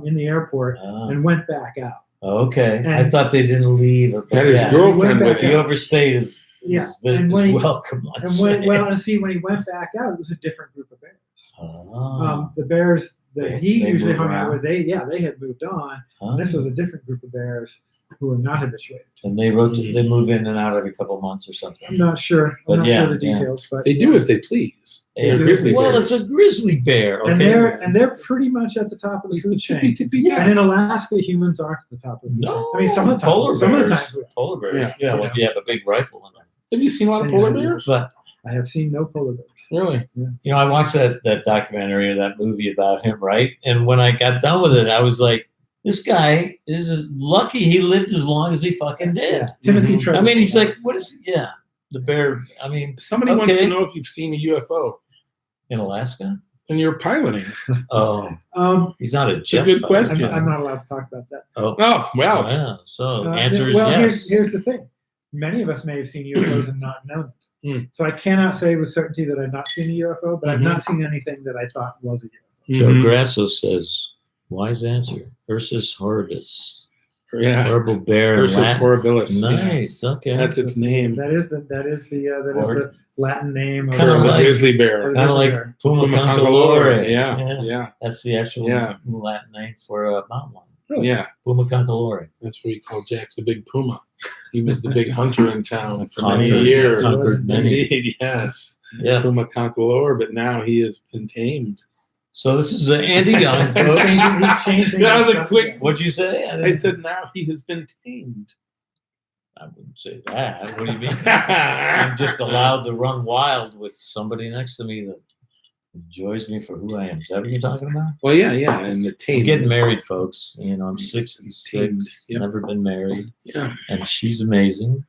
in the airport Ah, and went back out. okay. I and- thought they didn't leave. Had his yeah. girlfriend He went with back He him. overstayed his, Yeah, his, and when he- welcome. let's say. And see, when he went back out, it was a different group of bears. Oh. The bears that he They usually move hung out around. with, they had moved on. And this was a different group of bears who were not habituated. And they they move in and out every couple of months or something. I'm not sure. But I'm not yeah, sure the yeah. details, but They do as they please. Yeah. They're grizzly Well, bears. it's a grizzly bear. Okay. and they're pretty much at the top of the food chain. Yeah. And in Alaska, humans aren't at the top of the food chain. No, I mean, some of the time, polar some of the bears. times we are. Polar bears. Yeah. Yeah. Well, if you have a big rifle in them. Have you seen a lot of polar bears? But I have seen no polar bears. Really? you know, I watched that documentary or that movie about him, right? And when I got done with it, I was like, this guy is lucky he lived as long as he fucking did. Yeah, Timothy Mhm. Trevor. I mean, he's like, what is? Yeah, the bear. I mean, Somebody wants Okay. to know if you've seen a UFO in Alaska. and you're piloting. Oh, he's not a a jet good fighter. question. I'm not allowed to talk about that. Oh, Oh, wow. yeah. So answer is well, yes. here's the thing. Many of us may have seen UFOs and not known it. Mm. So I cannot say with certainty that I've not seen a UFO, but I've Mhm. not seen anything that I thought was a UFO. Joe Mhm. Grasso says, wise answer. Ursus horridus. Yeah. Horrible bear in Ursus Latin. horribilis. Yeah. Nice. Okay. That's its name. That is the Latin name of Kinda For the like- grizzly of bear. the Kind of grizzly like bear. Puma Puma concolore. concolore. Yeah. That's the actual Yeah. Latin name for a mountain lion. Yeah. Puma concolore. That's what we call Jack the Big Puma. He was the big hunter in town for many Conquered- years. conquered many. Indeed, yes. Yeah. Puma concolore, but now he has been tamed. So this is Andy Young, He's folks. changing That was his a stuff. quick- What'd you say? I said now he has been tamed. I wouldn't say that. What do you mean? I'm just allowed to run wild with somebody next to me that enjoys me for who I am. Is that what you're talking about? Well, yeah, and the I'm tamed. getting married, folks. You know, I'm 66, Tamed, yep. never been married, Yeah. and she's amazing.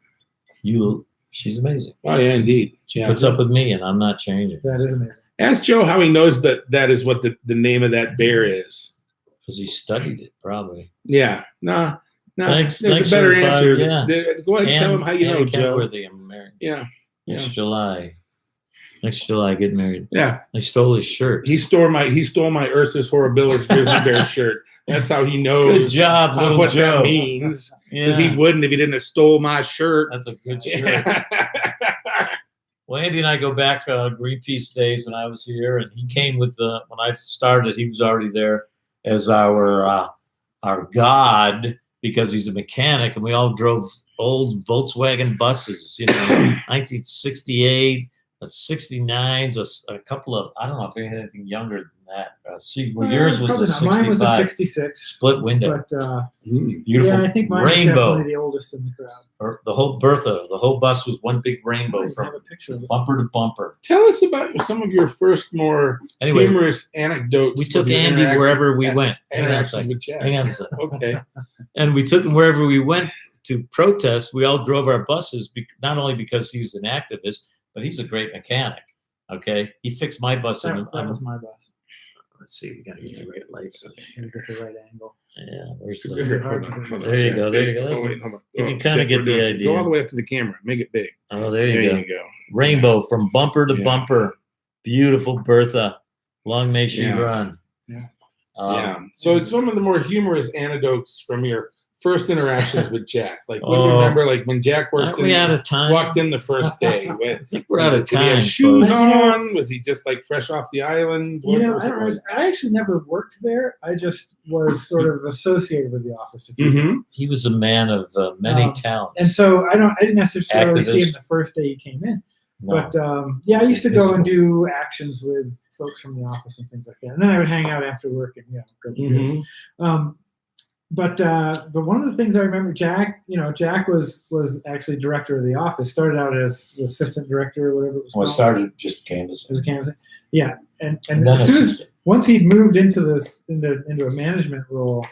She's amazing. Oh, yeah, indeed. She Yeah. puts up with me, and I'm not changing That is amazing. Ask Joe how he knows that is what the name of that bear is. because he studied it, probably. Yeah. No. Thanks- There's thanks a better for the five, answer. yeah. Go ahead and tell him how you know, Andy Joe. Kenworthy, I'm married. Yeah. Next July. Next July, get married. Yeah. I stole his shirt. He stole my Ursus horribilis grizzly bear shirt. That's how he knows Good job, little what Joe. that means. Because Yeah, he wouldn't if he didn't have stole my shirt. that's a good shirt. Well, Andy and I go back Greenpeace days when I was here, and he came with when I started, he was already there as our god because he's a mechanic, and we all drove old Volkswagen buses, 1968, 69s, a couple of, I don't know if they had anything younger than that. See, well, yours was a probably not. Mine was a 65 66. split window. But Beautiful yeah, I think mine was rainbow. definitely the oldest in the crowd. Or the whole Bertha, the whole bus was one big rainbow I from have a picture of it. bumper to bumper. Tell us about some of your first more Anyway, humorous anecdotes. we took of your Andy wherever we went. Hang on a Interactions second. with Jack. Hang on a second. Okay. And we took him wherever we went to protest. We all drove our buses, not only because he's an activist, but he's a great mechanic. Okay, he fixed my bus. That was my bus. Let's see, we gotta get the right lights. Get the right angle. Yeah, there's Here, the. hold on, hold on. There you go. There you go. Oh, wait, hold on. You Oh, can kinda Jack, get we're the doing some- idea. Go all the way up to the camera. Make it big. Oh, there you There go. you go. Rainbow from bumper to Yeah. bumper. Beautiful Bertha. Long may she Yeah. run. Yeah. Yeah. So it's one of the more humorous anecdotes from your first interactions with Jack. Like, what do you remember? Like when Jack Aren't we out of time? walked in the first day. I think we're out of Did he have time. shoes folks. on? Was he just like fresh off the island? You know, What was I it don't know. like? I actually never worked there. I just was sort of associated with the office. If you will. Mhm. He was a man of many Um, talents. And so I didn't necessarily see him Activist. the first day he came in. No. But yeah, I used to go and Visible. do actions with folks from the office and things like that. And then I would hang out after work and go for beers. Mhm. But one of the things I remember, Jack was actually director of the office. Started out as assistant director or whatever it was Well, it called. started just canvassing. As a canvassing. Yeah, and then as soon as assistant. once he moved into into a management role,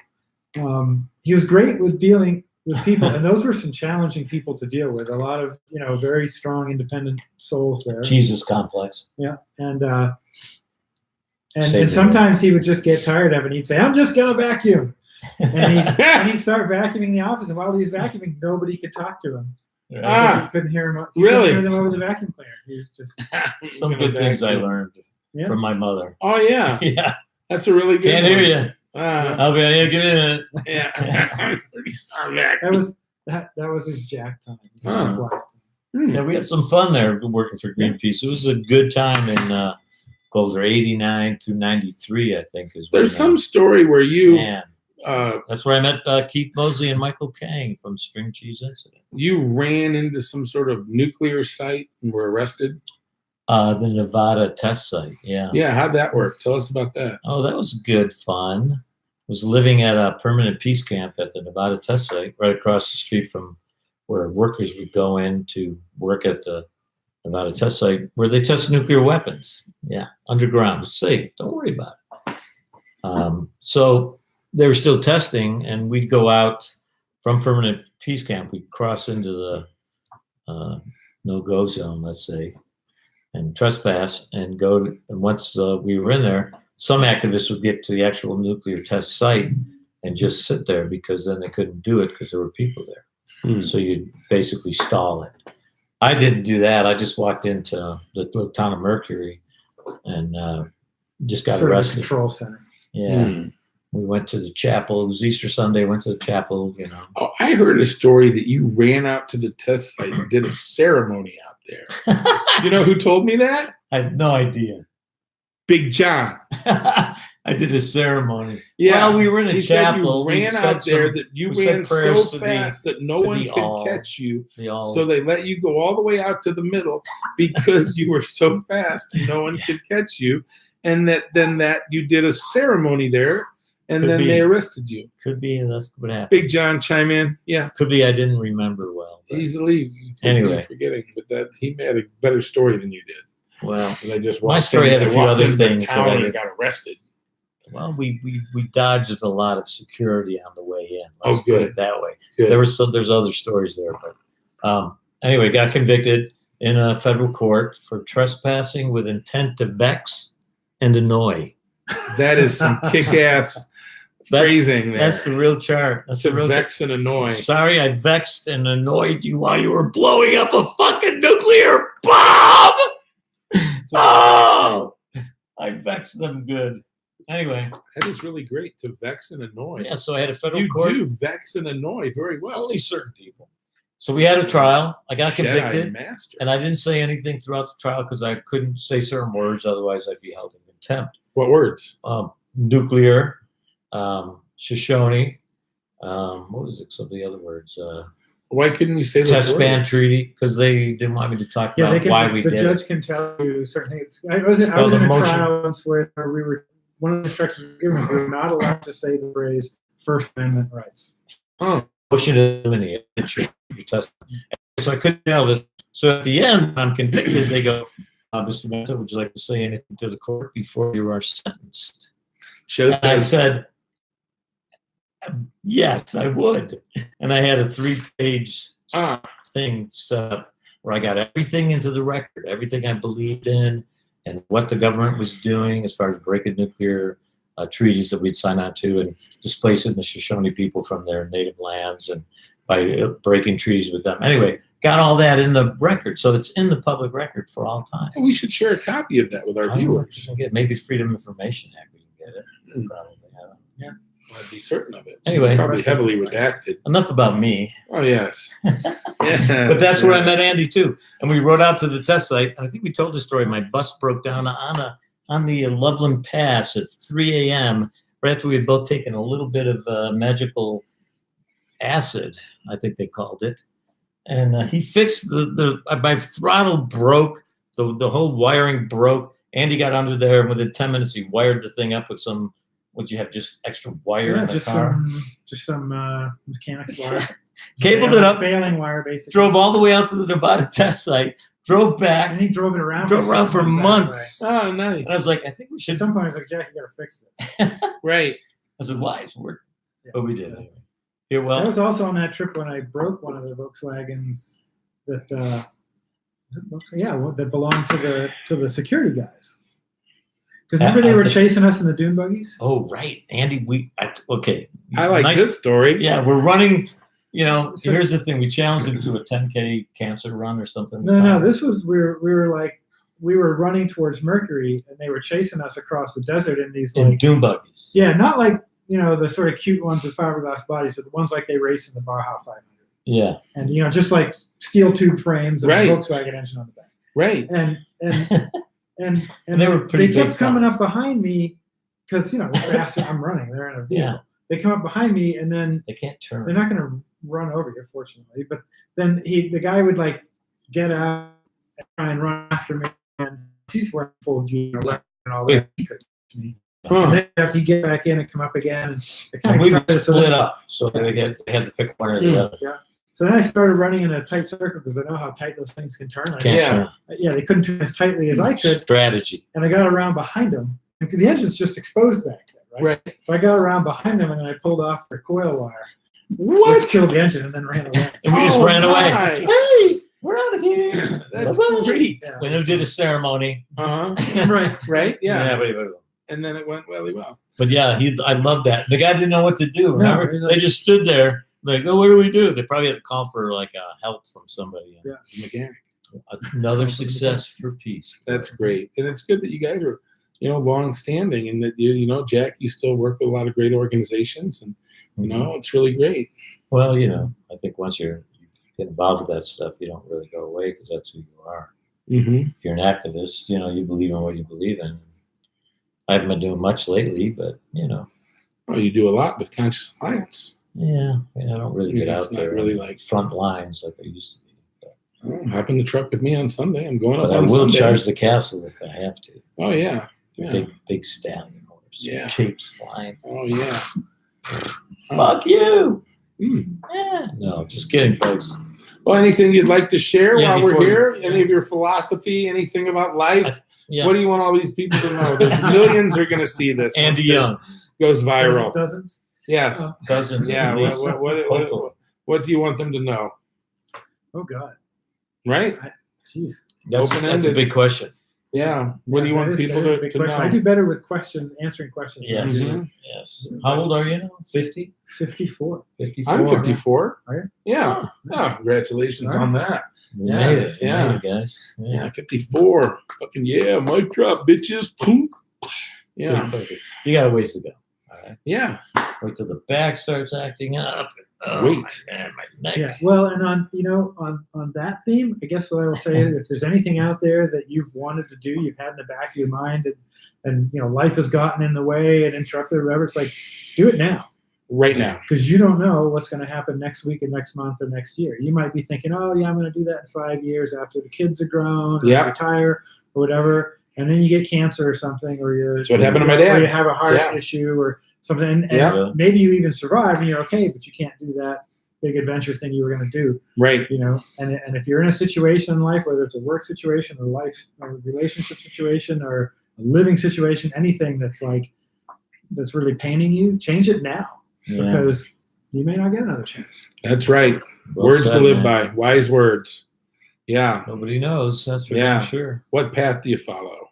he was great with dealing with people, and those were some challenging people to deal with. A lot of very strong, independent souls there. Jesus complex. Yeah, and Same here. sometimes he would just get tired of it. And he'd say, "I'm just gonna vacuum," and he'd start vacuuming the office. And while he's vacuuming, nobody could talk to him. Ah, He couldn't hear him. really? Couldn't hear them over the vacuum cleaner. He was just Some good things I learned Yeah. from my mother. Oh yeah, Yeah, that's a really good. can't one. hear you. Ah, I'll be yeah, get in it. yeah. I'm back. that was his Jack time. That was Huh. quiet time. Hmm. Yeah, we had some fun there working for Greenpeace. It was a good time in Boulder, 89 to 93, I think. There's some story where you Man, that's where I met Keith Mosley and Michael Kang from String Cheese Incident. you ran into some sort of nuclear site and were arrested. The Nevada test site, yeah. Yeah, how'd that work? Tell us about that. Oh, that was good fun. Was living at a permanent peace camp at the Nevada test site right across the street from where workers would go in to work at the Nevada test site where they test nuclear weapons. Yeah, underground. It's safe. Don't worry about it. So they were still testing, and we'd go out from permanent peace camp. We'd cross into the no-go zone, let's say, and trespass and go. And once we were in there, some activists would get to the actual nuclear test site and just sit there because then they couldn't do it because there were people there. Hmm. So you'd basically stall it. I didn't do that. I just walked into the town of Mercury and just got Sort of a arrested. control center. Yeah. Hmm. We went to the chapel. It was Easter Sunday. Went to the chapel, Oh, I heard a story that you ran out to the test site and did a ceremony out there. You know who told me that? I have no idea. Big John. I did a ceremony. Yeah, Well, we were in a he said chapel. you We ran said out there some- that you we said ran prayers so to the- fast that no to one the could all. catch you. They all, So they let you go all the way out to the middle because you were so fast and no one could catch you. And that you did a ceremony there, and Could then be. they arrested you. could be that's what happened. Big John chime in. Yeah, Could be I didn't remember well. but- easily. You could be Anyway. forgetting, but that he had a better story than you did. well, And I just My walked story in, had a I few walked other into the things that town I and did. got arrested. well, we dodged a lot of security on the way in. Oh, Let's put good. it that way. Good. There's other stories there, but anyway, got convicted in a federal court for trespassing with intent to vex and annoy. That is some kick-ass phrasing there. That's the real chart. That's to the real vex and annoy. Sorry, I vexed and annoyed you while you were blowing up a fucking nuclear bomb. Oh, I vexed them good. Anyway, That is really great to vex and annoy. yeah. So I had a federal You court. do vex and annoy very well. Only certain people. So we had a trial. I got Jedi convicted, master. and I didn't say anything throughout the trial because I couldn't say certain words, otherwise I'd be held in contempt. What words? Nuclear, Shoshone. What was it? Some of the other words. Why couldn't you say those Test ban words? treaty because they didn't want me to talk Yeah, about why we the did judge it. can tell you certain things. I was in called a a motion. trial once where we were one of the instructions we were given, we were not allowed to say the phrase First Amendment rights. Oh, Motion to eliminate your testimony. So I couldn't tell this. So at the end, when I'm convicted, they go, Mr. Mento, would you like to say anything to the court before you are sentenced? shows And I that said, yes, I would. And I had a 3-page thing set up where I got everything into the record, everything I believed in, and what the government was doing as far as breaking nuclear treaties that we'd signed on to and displacing the Shoshone people from their native lands and by breaking treaties with them. Anyway, got all that in the record. So it's in the public record for all time. we should share a copy of that with our viewers. Maybe Freedom Information Act, we can get it. Probably have it. Yeah. I'd be certain of it. Anyway. Probably heavily redacted. Enough about me. Oh, yes. Yeah. But that's where I met Andy too. And we rode out to the test site. And I think we told the story. My bus broke down on the Loveland Pass at 3 a.m. right after we had both taken a little bit of magical acid, I think they called it. And he fixed my throttle broke. The whole wiring broke. Andy got under there, and within 10 minutes, he wired the thing up with some. Would you have just extra wire in the car? Just some mechanics wire. Cabled it up. Baling wire, basically. Drove all the way out to the Nevada test site. Drove back. And he drove it around. Drove around for months. Oh, nice. And I was like, I think we should. At some point, I was like, Jack, you got to fix this. Right. I said, why? It's working. Yeah. But we did anyway. Here, well. I was also on that trip when I broke one of the Volkswagens that, that belonged to the security guys. Because remember they were chasing us in the dune buggies? Oh, right. Andy, okay. I like this story. Yeah, we're running. So here's the thing. We challenged him to a 10K cancer run or something. No. This was, we were running towards Mercury, and they were chasing us across the desert in these in dune buggies. Yeah, not like, the sort of cute ones with fiberglass bodies, but the ones like they race in the Baja 500. Yeah. And, just like steel tube frames and a Volkswagen engine on the back. Right. And they kept coming up behind me because, they're faster. I'm running. They're in a vehicle. Yeah. They come up behind me, and then they can't turn. They're not going to run over you, fortunately. But then the guy would like get out and try and run after me, and he's wearing full gear and all that. He could catch me. And then after you get back in and come up again, and it kind we of split up, so they had to pick one or the other. Yeah. So then I started running in a tight circle because I know how tight those things can turn. Turn. Yeah, they couldn't turn as tightly as I could. Strategy. And I got around behind them. And the engine's just exposed back there, right? So I got around behind them, and then I pulled off their coil wire. Which killed the engine and then ran away. And we just ran away. Hey, we're out of here. That's great. Yeah. When we did a ceremony. Right. Yeah. But and then it went really well. But yeah, I love that. The guy didn't know what to do. Remember? No, they just stood there like, oh, what do we do? They probably had to call for like help from somebody. Yeah. Mechanic. Another success for peace. That's great. And it's good that you guys are, long standing, and that Jack, you still work with a lot of great organizations, and it's really great. Well, I think once you get involved with that stuff, you don't really go away because that's who you are. Mm-hmm. If you're an activist, you believe in what you believe in. I haven't been doing much lately, but Well, you do a lot with Conscious Alliance. Yeah, I don't really get out there. Really like front lines like I used to be. Hop in the truck with me on Sunday. I'm going up but on I will Sunday. Charge the castle if I have to. Oh yeah. Big stallion horse. Yeah. Capes flying. Oh yeah. Fuck you. Mm. Yeah. No, just kidding, folks. Well, anything you'd like to share while we're here? Yeah. Any of your philosophy? Anything about life? Yeah. What do you want all these people to know? There's millions are going to see this. Andy Young goes viral. Dozens. Yes. Dozens. Yeah. What do you want them to know? Oh God. Right. Jeez. That's a big question. Yeah. What do you want people to know? I do better with answering questions. Yes. Mm-hmm. Yes. How old are you now? 50? 54. 54. I'm 54. Are you? Yeah. Oh, congratulations on that. We made it. Yeah. We made it, guys. Yeah. 54. Fucking yeah. Mic drop, bitches. Yeah. You got a ways to go. All right. Yeah. Wait till the back starts acting up. Oh, Wait. Man, my neck. Yeah. Well, and on that theme, I guess what I will say is, if there's anything out there that you've wanted to do, you've had in the back of your mind, and life has gotten in the way and interrupted, or whatever, it's like, do it now. Right now. Because you don't know what's going to happen next week or next month or next year. You might be thinking, oh yeah, I'm going to do that in 5 years after the kids are grown, or retire, or whatever. and then you get cancer or something, or you. That's what happened to my Or dad. you have a heart Yeah. issue or something, and Yeah. maybe you even survive and you're okay, but you can't do that big adventure thing you were going to do. Right. You know, and if you're in a situation in life, whether it's a work situation or life or relationship situation or a living situation, anything that's really paining you, change it now, because you may not get another chance. That's right. Well Words said, to live man. by. Wise words. Yeah. Nobody knows. That's for Yeah. damn sure. What path do you follow?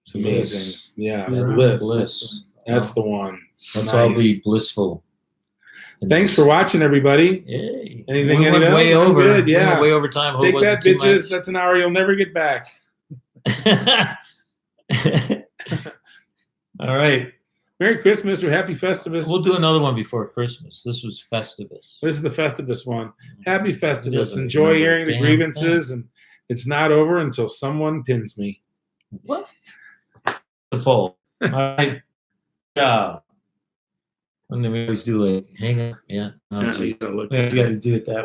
It's amazing. Bliss. Yeah. You're right. Bliss. Bliss. That's the one. Let's all be Nice. blissful. in Thanks this. for watching, everybody. Yay. Anything We went else? way I'm over. good, We yeah. went way over time. Hope it Take that, wasn't too bitches. much. That's an hour you'll never get back. All right. Merry Christmas or Happy Festivus. We'll do another one before Christmas. This was Festivus. This is the Festivus one. Happy Festivus. doesn't Enjoy remember airing a the damn grievances, and it's not over until someone pins me. What? The poll. All right. Good job. And then we always do like hang up. Yeah. Oh, Yeah, gee. you gotta look We at got to do it that way.